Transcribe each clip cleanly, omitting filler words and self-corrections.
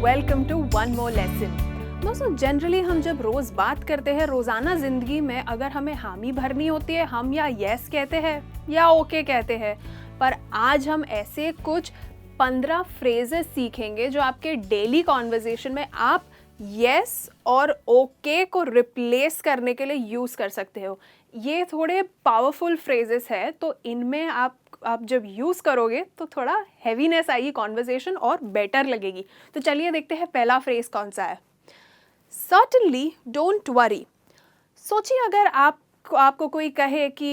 Welcome to one more lesson. दोस्तों, generally हम जब रोज बात करते हैं रोजाना जिंदगी में, अगर हमें हामी भरनी होती है हम या यस कहते हैं या ओके कहते हैं। पर आज हम ऐसे कुछ 15 फ्रेजेस सीखेंगे जो आपके डेली कॉन्वर्जेशन में आप यस और ओके को रिप्लेस करने के लिए यूज़ कर सकते हो। ये थोड़े पावरफुल फ्रेजेस है, तो इनमें आप जब यूज़ करोगे तो थोड़ा हैवीनेस आएगी कॉन्वर्जेशन और बेटर लगेगी। तो चलिए देखते हैं पहला फ्रेज कौन सा है। Certainly don't worry. सोचिए अगर आपको कोई कहे कि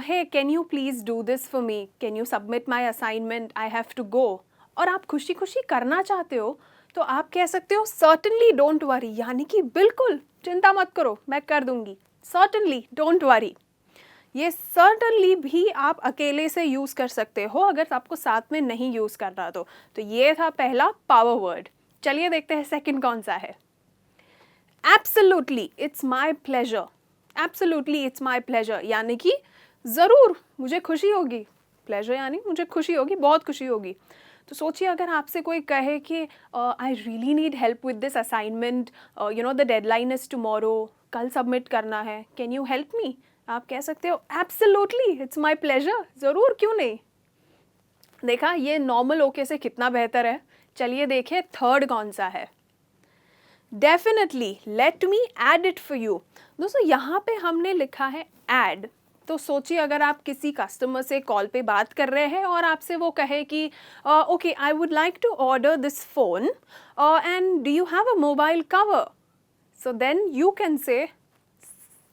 hey can you please do this for me, can you submit my assignment, I have to go, और आप खुशी खुशी करना चाहते हो, तो आप कह सकते हो सर्टनली डोंट वरी, यानी कि बिल्कुल चिंता मत करो, मैं कर दूंगी। Certainly don't worry. ये सर्टनली भी आप अकेले से यूज़ कर सकते हो अगर आपको साथ में नहीं यूज़ करना तो ये था पहला पावर वर्ड। चलिए देखते हैं सेकंड कौन सा है। Absolutely it's my pleasure. Absolutely it's my pleasure यानी कि ज़रूर मुझे खुशी होगी। प्लेजर यानी मुझे खुशी होगी, बहुत खुशी होगी। तो सोचिए अगर आपसे कोई कहे कि I really need help with this assignment, the deadline is tomorrow, कल सबमिट करना है, कैन यू हेल्प मी। आप कह सकते हो एब्सोल्युटली इट्स माय प्लेजर, ज़रूर, क्यों नहीं। देखा, ये नॉर्मल ओके से कितना बेहतर है। चलिए देखें थर्ड कौन सा है। Definitely let me add it for you. दोस्तों, यहाँ पे हमने लिखा है ऐड। तो सोचिए अगर आप किसी कस्टमर से कॉल पे बात कर रहे हैं और आपसे वो कहे कि okay I would like to order this phone and do you have a mobile cover, so then you can say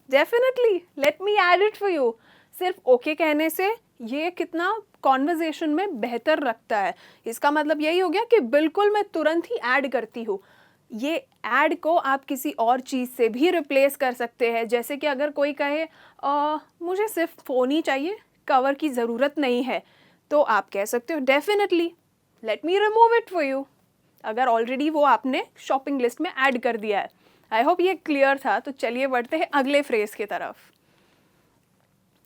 definitely let me add it for you. सिर्फ ओके कहने से ये कितना कॉन्वर्जेशन में बेहतर रखता है। इसका मतलब यही हो गया कि बिल्कुल मैं तुरंत ही ऐड करती हूँ। ये ऐड को आप किसी और चीज़ से भी रिप्लेस कर सकते हैं। जैसे कि अगर कोई कहे मुझे सिर्फ फ़ोन ही चाहिए, कवर की ज़रूरत नहीं है, तो आप कह सकते हो definitely let me remove it for you, अगर ऑलरेडी वो आपने शॉपिंग लिस्ट में ऐड कर दिया है। आई होप ये क्लियर था। तो चलिए बढ़ते हैं अगले फ्रेज की तरफ।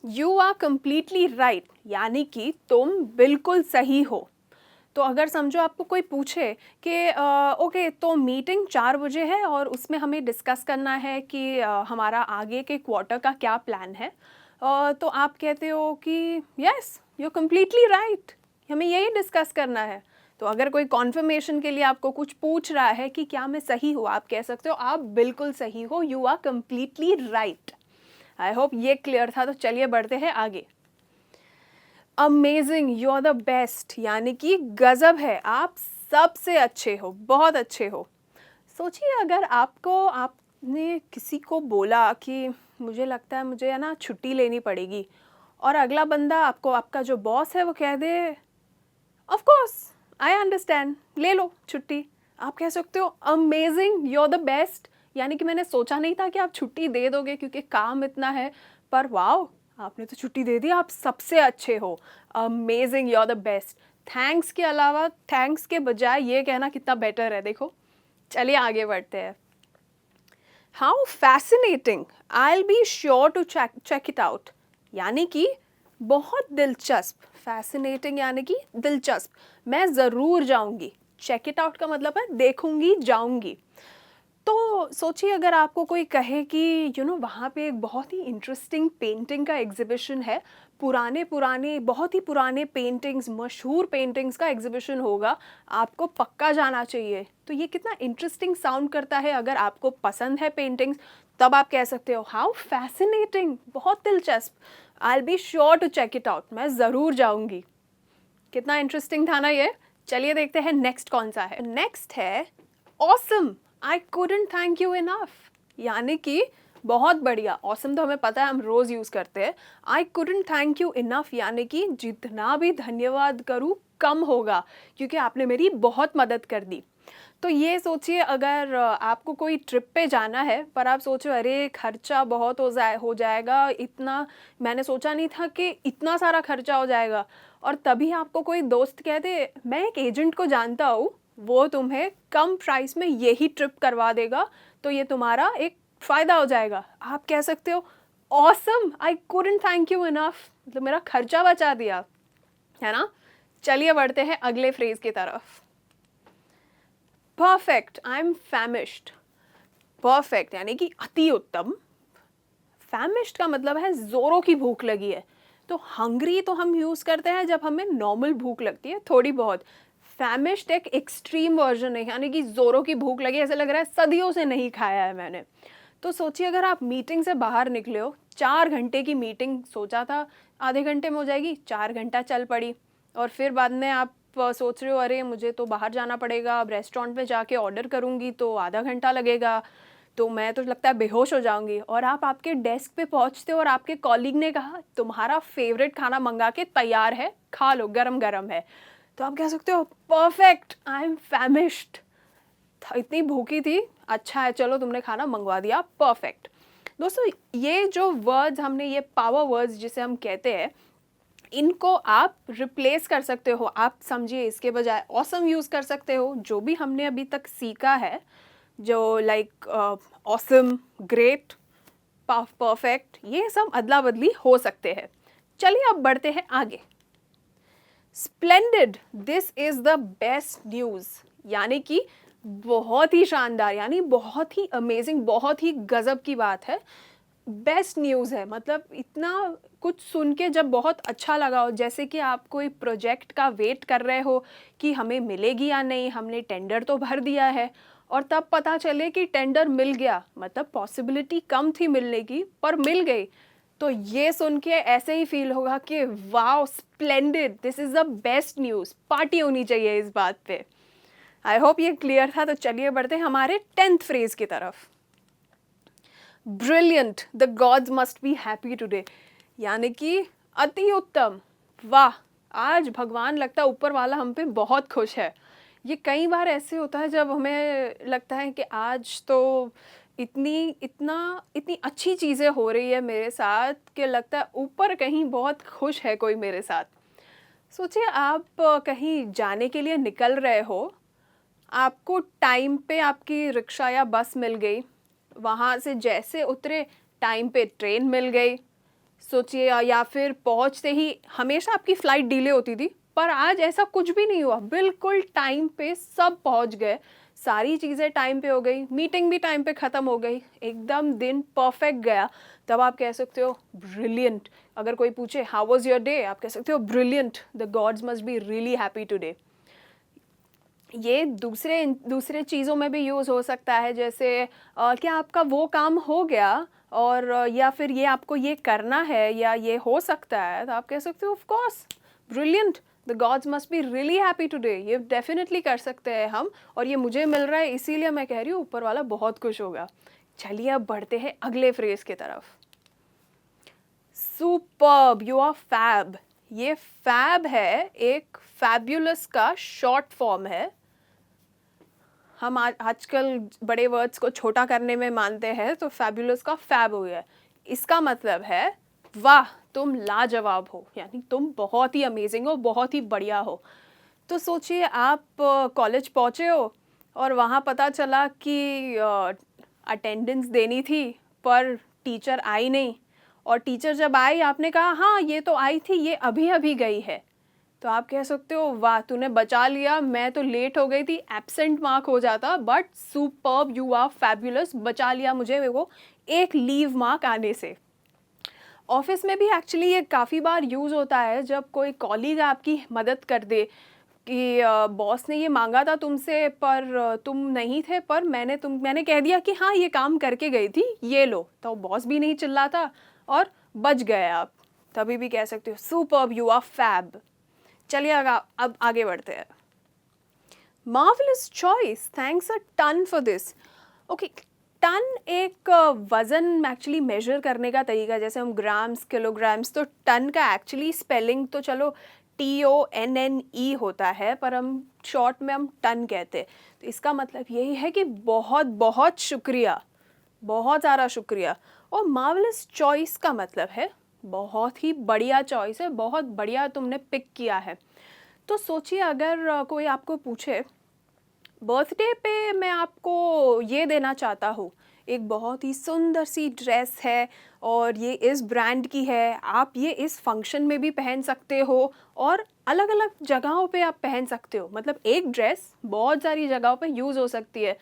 यू आर कम्प्लीटली राइट यानी कि तुम बिल्कुल सही हो। तो अगर समझो आपको कोई पूछे कि ओके तो मीटिंग 4 बजे है और उसमें हमें डिस्कस करना है कि हमारा आगे के क्वार्टर का क्या प्लान है, तो आप कहते हो कि yes you are completely right, हमें यही डिस्कस करना है। तो अगर कोई कॉन्फर्मेशन के लिए आपको कुछ पूछ रहा है कि क्या मैं सही हूँ, आप कह सकते हो आप बिल्कुल सही हो, you are completely right. I hope ये क्लियर था। तो चलिए बढ़ते हैं आगे। Amazing, you are the best यानी कि गजब है, आप सबसे अच्छे हो, बहुत अच्छे हो। सोचिए अगर आपने किसी को बोला कि मुझे लगता है मुझे है ना छुट्टी लेनी पड़ेगी, और अगला बंदा आपका जो बॉस है वो कह दे ऑफ कोर्स आई अंडरस्टैंड, ले लो छुट्टी। आप कह सकते हो amazing, you are the best, यानी कि मैंने सोचा नहीं था कि आप छुट्टी दे दोगे क्योंकि काम इतना है, पर वाओ आपने तो छुट्टी दे दी, आप सबसे अच्छे हो। Amazing, you are the best. Thanks के अलावा, थैंक्स के बजाय ये कहना कितना बेटर है, देखो। चलिए आगे बढ़ते हैं। How fascinating, I will be sure to check it out, यानी कि बहुत दिलचस्प। फैसिनेटिंग यानी कि दिलचस्प, मैं ज़रूर जाऊंगी। चेक इट आउट का मतलब है देखूंगी, जाऊंगी। तो सोचिए अगर आपको कोई कहे कि वहाँ पे एक बहुत ही इंटरेस्टिंग पेंटिंग का एग्जीबिशन है, पुराने बहुत ही पुराने पेंटिंग्स, मशहूर पेंटिंग्स का एग्जीबिशन होगा, आपको पक्का जाना चाहिए। तो ये कितना इंटरेस्टिंग साउंड करता है। अगर आपको पसंद है पेंटिंग्स, तब आप कह सकते हो हाउ फैसिनेटिंग, बहुत दिलचस्प, I will be sure to check it out, मैं ज़रूर जाऊँगी। कितना इंटरेस्टिंग था ना ये। चलिए देखते हैं नेक्स्ट कौन सा है। नेक्स्ट है awesome, I couldn't thank you enough, यानी कि बहुत बढ़िया। ऑसम तो हमें पता है, हम रोज़ यूज़ करते हैं। आई couldn't थैंक यू इनफ यानी कि जितना भी धन्यवाद करूँ कम होगा, क्योंकि आपने मेरी बहुत मदद कर दी। तो ये सोचिए अगर आपको कोई ट्रिप पे जाना है, पर आप सोचो अरे खर्चा बहुत हो जाएगा, इतना मैंने सोचा नहीं था कि इतना सारा खर्चा हो जाएगा, और तभी आपको कोई दोस्त कह दे मैं एक एजेंट को जानता हूँ, वो तुम्हें कम प्राइस में यही ट्रिप करवा देगा, तो ये तुम्हारा एक फ़ायदा हो जाएगा। आप कह सकते हो awesome, I couldn't thank you enough, मतलब मेरा खर्चा बचा दिया, है ना। चलिए बढ़ते हैं अगले फ्रेज की तरफ। Perfect, I am famished. Perfect यानी कि अति उत्तम। फैमिश्ड का मतलब है ज़ोरों की भूख लगी है। तो हंग्री तो हम यूज़ करते हैं जब हमें नॉर्मल भूख लगती है थोड़ी बहुत। फैमिश्ड एक एक्सट्रीम वर्जन है, यानी कि ज़ोरों की भूख लगी, ऐसा लग रहा है सदियों से नहीं खाया है मैंने। तो सोचिए अगर आप मीटिंग से बाहर निकले हो, 4 घंटे की मीटिंग, सोचा था आधे घंटे में हो जाएगी, 4 घंटा चल पड़ी, और फिर बाद में आप सोच रहे हो अरे मुझे तो बाहर जाना पड़ेगा, अब रेस्टोरेंट में जाके ऑर्डर करूँगी तो आधा घंटा लगेगा, तो मैं तो लगता है बेहोश हो जाऊंगी। और आप आपके डेस्क पे पहुंचते हो और आपके कॉलीग ने कहा तुम्हारा फेवरेट खाना मंगा के तैयार है, खा लो, गरम गरम है। तो आप कह सकते हो परफेक्ट, आई एम फैमिश्ड। इतनी भूखी थी, अच्छा है चलो तुमने खाना मंगवा दिया, परफेक्ट। दोस्तों ये जो वर्ड्स हमने, ये पावर वर्ड्स जिसे हम कहते हैं, इनको आप रिप्लेस कर सकते हो। आप समझिए इसके बजाय ऑसम यूज़ कर सकते हो। जो भी हमने अभी तक सीखा है, जो लाइक ऑसम, ग्रेट, परफेक्ट, ये सब अदला बदली हो सकते हैं। चलिए अब बढ़ते हैं आगे। Splendid, this is the best news, यानी कि बहुत ही शानदार, यानी बहुत ही अमेजिंग, बहुत ही गजब की बात है। बेस्ट न्यूज़ है मतलब इतना कुछ सुन के जब बहुत अच्छा लगा हो, जैसे कि आप कोई प्रोजेक्ट का वेट कर रहे हो कि हमें मिलेगी या नहीं, हमने टेंडर तो भर दिया है, और तब पता चले कि टेंडर मिल गया, मतलब पॉसिबिलिटी कम थी मिलने की पर मिल गई। तो ये सुन के ऐसे ही फील होगा कि wow splendid, this is the best news, party होनी चाहिए इस बात पे। आई होप ये क्लियर था। तो चलिए बढ़ते हैं हमारे 10th फ्रेज की तरफ। Brilliant, the gods must be happy today, यानी कि अति उत्तम, वाह आज भगवान लगता है ऊपर वाला हम पे बहुत खुश है। ये कई बार ऐसे होता है जब हमें लगता है कि आज तो इतनी अच्छी चीज़ें हो रही है मेरे साथ कि लगता है ऊपर कहीं बहुत खुश है कोई मेरे साथ। सोचिए आप कहीं जाने के लिए निकल रहे हो, आपको टाइम पे आपकी रिक्शा या बस मिल गई, वहाँ से जैसे उतरे टाइम पे ट्रेन मिल गई। सोचिए या फिर पहुँचते ही, हमेशा आपकी फ़्लाइट डिले होती थी पर आज ऐसा कुछ भी नहीं हुआ, बिल्कुल टाइम पे सब पहुँच गए, सारी चीज़ें टाइम पे हो गई, मीटिंग भी टाइम पे ख़त्म हो गई, एकदम दिन परफेक्ट गया। तब आप कह सकते हो ब्रिलियंट। अगर कोई पूछे हाउ वाज योर डे, आप कह सकते हो brilliant, the gods must be really happy today. ये दूसरे चीज़ों में भी यूज़ हो सकता है, जैसे क्या आपका वो काम हो गया, और या फिर ये आपको ये करना है या ये हो सकता है, तो आप कह सकते हो of course brilliant, the gods must be really happy today. ये डेफिनेटली कर सकते हैं हम, और ये मुझे मिल रहा है इसीलिए मैं कह रही हूँ ऊपर वाला बहुत खुश होगा। चलिए अब बढ़ते हैं अगले फ्रेज की तरफ। Superb, you are fab. ये फैब है, एक फैब्युलस का शॉर्ट फॉर्म है। हम आजकल बड़े वर्ड्स को छोटा करने में मानते हैं, तो फैबुलस का फैब हो गया। इसका मतलब है वाह तुम लाजवाब हो, यानी तुम बहुत ही अमेजिंग हो, बहुत ही बढ़िया हो। तो सोचिए आप कॉलेज पहुँचे हो और वहाँ पता चला कि अटेंडेंस देनी थी पर टीचर आई नहीं, और टीचर जब आई आपने कहा हाँ ये तो आई थी, ये अभी अभी गई है। तो आप कह सकते हो वाह तूने बचा लिया, मैं तो लेट हो गई थी, एब्सेंट मार्क हो जाता, but superb, you are fabulous, बचा लिया मुझे वो एक लीव मार्क आने से। ऑफिस में भी एक्चुअली ये काफ़ी बार यूज़ होता है, जब कोई कॉलीग आपकी मदद कर दे कि बॉस ने ये मांगा था तुमसे पर तुम नहीं थे, पर मैंने कह दिया कि हाँ ये काम करके गई थी, ये लो, तो बॉस भी नहीं चिल्लाता और बच गए आप। तभी भी कह सकते हो सुपर्ब, यू आर फैब। चलिए अब आगे बढ़ते हैं। Marvellous choice, thanks a ton for this. Okay, ton एक वज़न एक्चुअली मेजर करने का तरीका, जैसे हम ग्राम्स, किलोग्राम्स, तो टन का एक्चुअली स्पेलिंग तो चलो TONNE होता है, पर हम शॉर्ट में हम टन कहते हैं। तो इसका मतलब यही है कि बहुत बहुत शुक्रिया, बहुत सारा शुक्रिया। और मार्वलस चॉइस का मतलब है बहुत ही बढ़िया चॉइस है, बहुत बढ़िया तुमने पिक किया है। तो सोचिए अगर कोई आपको पूछे बर्थडे पे मैं आपको ये देना चाहता हूँ, एक बहुत ही सुंदर सी ड्रेस है और ये इस ब्रांड की है, आप ये इस फंक्शन में भी पहन सकते हो और अलग अलग जगहों पे आप पहन सकते हो। मतलब एक ड्रेस बहुत सारी जगहों पे यूज़ हो सकती है।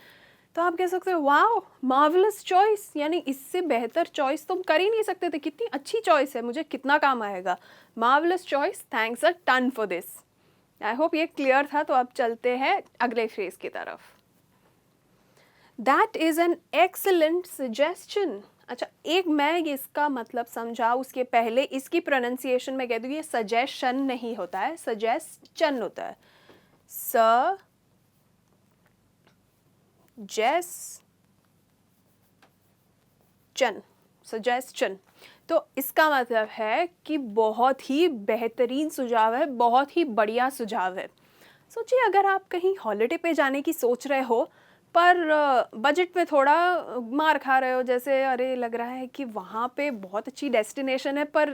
तो आप कह सकते हो वाओ मार्वलस चॉइस, यानी इससे बेहतर चॉइस तुम कर ही नहीं सकते थे, कितनी अच्छी चॉइस है, मुझे कितना काम आएगा। Marvellous choice, thanks a ton for this. I hope ये क्लियर था। तो अब चलते हैं अगले फ्रेज की तरफ। That is an excellent suggestion. अच्छा, एक मैं इसका मतलब समझा उसके पहले इसकी प्रोनाउंसिएशन में कह दूँ, ये सजेशन नहीं होता है, सजेस्चन होता है। सजेस्चन। तो इसका मतलब है कि बहुत ही बेहतरीन सुझाव है, बहुत ही बढ़िया सुझाव है। सोचिए अगर आप कहीं हॉलिडे पे जाने की सोच रहे हो पर बजट में थोड़ा मार खा रहे हो, जैसे अरे लग रहा है कि वहाँ पे बहुत अच्छी डेस्टिनेशन है पर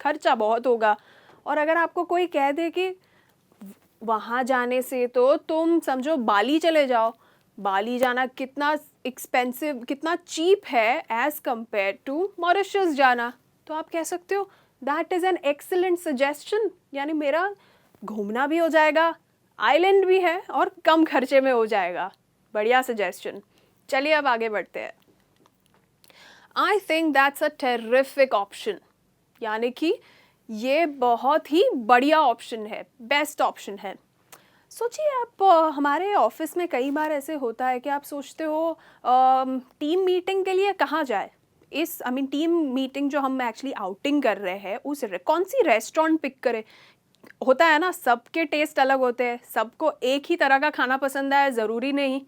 खर्चा बहुत होगा, और अगर आपको कोई कह दे कि वहाँ जाने से तो तुम समझो बाली चले जाओ, बाली जाना कितना एक्सपेंसिव, कितना चीप है एज़ कंपेयर टू मॉरिशस जाना, तो आप कह सकते हो that is an excellent suggestion, यानी मेरा घूमना भी हो जाएगा, आइलैंड भी है और कम खर्चे में हो जाएगा। बढ़िया सजेशन। चलिए अब आगे बढ़ते हैं। I think that's a terrific option, यानी कि ये बहुत ही बढ़िया ऑप्शन है, बेस्ट ऑप्शन है। सोचिए आप हमारे ऑफिस में कई बार ऐसे होता है कि आप सोचते हो टीम मीटिंग के लिए कहाँ जाए, इस टीम मीटिंग जो हम एक्चुअली आउटिंग कर रहे हैं उस कौन सी रेस्टोरेंट पिक करें। होता है ना, सबके टेस्ट अलग होते हैं, सबको एक ही तरह का खाना पसंद है ज़रूरी नहीं।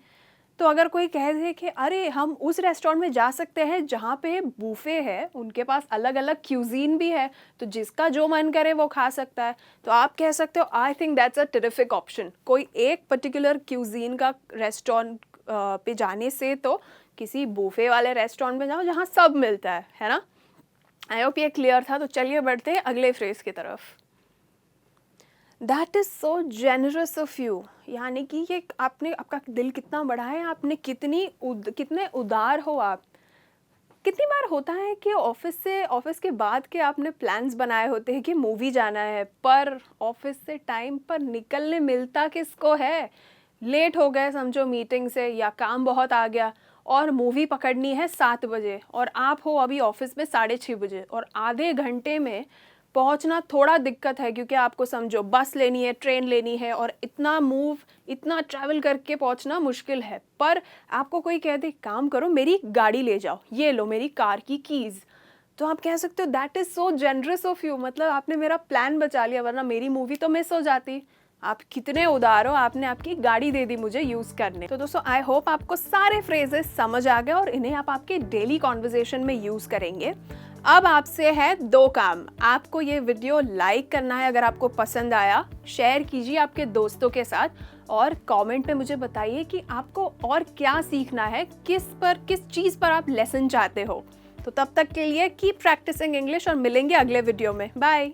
तो अगर कोई कह दे कि अरे हम उस रेस्टोरेंट में जा सकते हैं जहाँ पे बूफे है, उनके पास अलग अलग क्यूजीन भी है, तो जिसका जो मन करे वो खा सकता है, तो आप कह सकते हो I think that's a terrific option. कोई एक पर्टिकुलर क्यूजीन का रेस्टोरेंट पे जाने से तो किसी बूफे वाले रेस्टोरेंट में जाओ जहाँ सब मिलता है ना। आई होप ये क्लियर था। तो चलिए बढ़ते हैं अगले फ्रेज की तरफ। That is so generous of you, यानी कि ये आपने, आपका दिल कितना बड़ा है, आपने कितने उदार हो आप। कितनी बार होता है कि ऑफिस के बाद के आपने प्लान्स बनाए होते हैं कि मूवी जाना है, पर ऑफिस से टाइम पर निकलने मिलता किसको है, लेट हो गए समझो मीटिंग से या काम बहुत आ गया और मूवी पकड़नी है 7 बजे और आप हो अभी ऑफिस में 6:30 बजे, और आधे घंटे में पहुंचना थोड़ा दिक्कत है क्योंकि आपको समझो बस लेनी है, ट्रेन लेनी है और इतना ट्रैवल करके पहुंचना मुश्किल है। पर आपको कोई कह दे काम करो मेरी गाड़ी ले जाओ, ये लो मेरी कार की कीज़, तो आप कह सकते हो that is so generous of you, मतलब आपने मेरा प्लान बचा लिया वरना मेरी मूवी तो मिस हो जाती। आप कितने उदार हो, आपने आपकी गाड़ी दे दी मुझे यूज़ करने। तो दोस्तों आई होप आपको सारे फ्रेजेस समझ आ गए और इन्हें आप आपके डेली कॉन्वर्जेशन में यूज़ करेंगे। अब आपसे है 2 काम। आपको ये वीडियो लाइक करना है अगर आपको पसंद आया, शेयर कीजिए आपके दोस्तों के साथ और कमेंट में मुझे बताइए कि आपको और क्या सीखना है, किस चीज़ पर आप लेसन चाहते हो। तो तब तक के लिए कीप प्रैक्टिसिंग इंग्लिश और मिलेंगे अगले वीडियो में। बाय।